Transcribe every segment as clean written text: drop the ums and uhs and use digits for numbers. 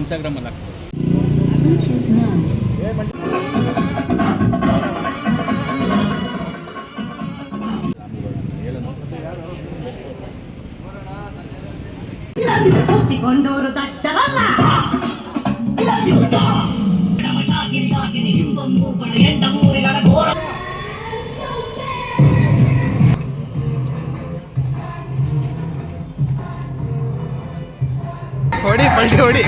ಇನ್ಸ್ಟಾಗ್ರಾಮಲ್ಲಿ ಹಾಕ್ತೀವಿ. ಕೊಂಡೋರು ತಟ್ಟರಲ್ಲ ಹೊಡಿ ಪಲ್ಟಿ ಹೊಡಿ.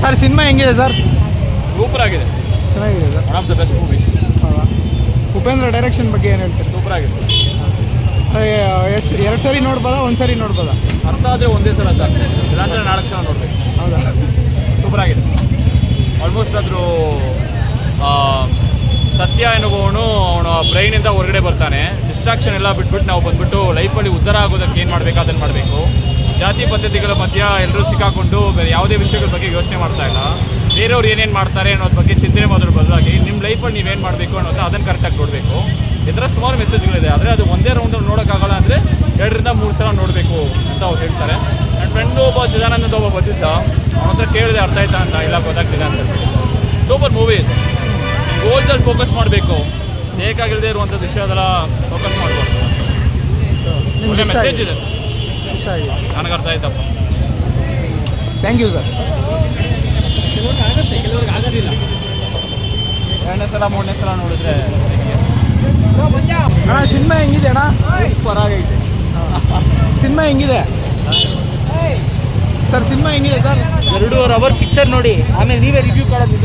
ಸರ್ ಸಿನಿಮಾ ಹೆಂಗಿದೆ ಸರ್? ಸೂಪರ್ ಆಗಿದೆ, ಚೆನ್ನಾಗಿದೆ sir. One of the best movies. ಹೌದಾ? ಉಪೇಂದ್ರ ಡೈರೆಕ್ಷನ್ ಬಗ್ಗೆ ಏನು ಹೇಳ್ತೀರಿ? ಸೂಪರ್ ಆಗಿದೆ. ಎಷ್ಟು 2 ಸರಿ ನೋಡ್ಬೋದಾ, 1 ಸರಿ ನೋಡ್ಬೋದಾ? ಅರ್ಥ ಆದರೆ ಒಂದೇ ಸಲ ಸಾಕು, ಇಲ್ಲಾಂದರೆ 4 ಸಲ ನೋಡಬೇಕು. ಹೌದಾ? ಸೂಪರ್ ಆಗಿದೆ. ಆಲ್ಮೋಸ್ಟ್ ಅದ್ರ ಸತ್ಯ ಎನ್ನುವವನು ಅವನ ಬ್ರೈನಿಂದ ಹೊರಗಡೆ ಬರ್ತಾನೆ. ಡಿಸ್ಟ್ರಾಕ್ಷನ್ ಎಲ್ಲ ಬಿಟ್ಬಿಟ್ಟು ನಾವು ಬಂದ್ಬಿಟ್ಟು ಲೈಫಲ್ಲಿ ಉದ್ಧಾರ ಆಗೋದಕ್ಕೆ ಏನು ಮಾಡಬೇಕು ಅದನ್ನು ಮಾಡಬೇಕು. ಜಾತಿ ಪದ್ಧತಿಗಳ ಮಧ್ಯ ಎಲ್ಲರೂ ಸಿಕ್ಕಾಕೊಂಡು ಬೇರೆ ಯಾವುದೇ ವಿಷಯಗಳ ಬಗ್ಗೆ ಯೋಚನೆ ಮಾಡ್ತಾ ಇಲ್ಲ. ಬೇರೆಯವ್ರು ಏನೇನು ಮಾಡ್ತಾರೆ ಅನ್ನೋದ್ರ ಬಗ್ಗೆ ಚಿಂತನೆ ಮಾಡೋದ್ರ ಬದಲಾಗಿ ನಿಮ್ಮ ಲೈಫಲ್ಲಿ ನೀವೇನು ಮಾಡಬೇಕು ಅನ್ನೋದು ಅದನ್ನು ಕರೆಕ್ಟಾಗಿ ನೋಡಬೇಕು. ಈ ಥರ ಸುಮಾರು ಮೆಸೇಜ್ಗಳಿದೆ. ಆದರೆ ಅದು ಒಂದೇ ರೌಂಡಲ್ಲಿ ನೋಡೋಕ್ಕಾಗಲ್ಲ ಅಂದರೆ 2 ರಿಂದ 3 ಸಲ ನೋಡಬೇಕು ಅಂತ ಅವ್ರು ಹೇಳ್ತಾರೆ. ನನ್ನ ಫ್ರೆಂಡು ಒಬ್ಬ ಚಿದಾನಂದ ಒಬ್ಬ ಬಂದಿದ್ದ, ಅವನ ಹತ್ರ ಕೇಳಿದೆ ಅರ್ಥ ಆಯ್ತಾ ಅಂತ. ಇಲ್ಲ ಗೊತ್ತಾಗ್ತಿಲ್ಲ ಅಂತ ಹೇಳ್ಬಿಟ್ಟು. ಸೂಪರ್ ಮೂವಿ ಇದು. ಗೋಲ್ಸಲ್ಲಿ ಫೋಕಸ್ ಮಾಡಬೇಕು, ಬೇಕಾಗಿಲ್ಲದೆ ಇರುವಂಥ ವಿಷಯದೆಲ್ಲ ಫೋಕಸ್ ಮಾಡಬಾರ್ದು. ಒಳ್ಳೆ ಮೆಸೇಜ್ ಇದೆ, ಇಷ್ಟ ಆಗಿದೆ. ನನಗೆ ಅರ್ಥ ಆಯ್ತಪ್ಪ. Thank you sir. ಕೆಲವ್ರಿಗೆ ಆಗುತ್ತೆ, ಕೆಲವ್ರಿಗೆ ಆಗೋದಿಲ್ಲ. 2ನೇ ಸಲ 3ನೇ ಸಲ ನೋಡಿದ್ರೆ ಅಣ್ಣ ಸಿನಿಮಾ ಹೆಂಗಿದೆ ಅಣ್ಣ? ಸೂಪರ್ ಆಗೈತೆ. ಸಿನಿಮಾ ಹೆಂಗಿದೆ ಸರ್? ಸಿನಿಮಾ ಹೆಂಗಿದೆ ಸರ್? 2.5 ಅವರ್ ಪಿಕ್ಚರ್ ನೋಡಿ ಆಮೇಲೆ ನೀವೇ ರಿವ್ಯೂ ಕೊಡೋದು.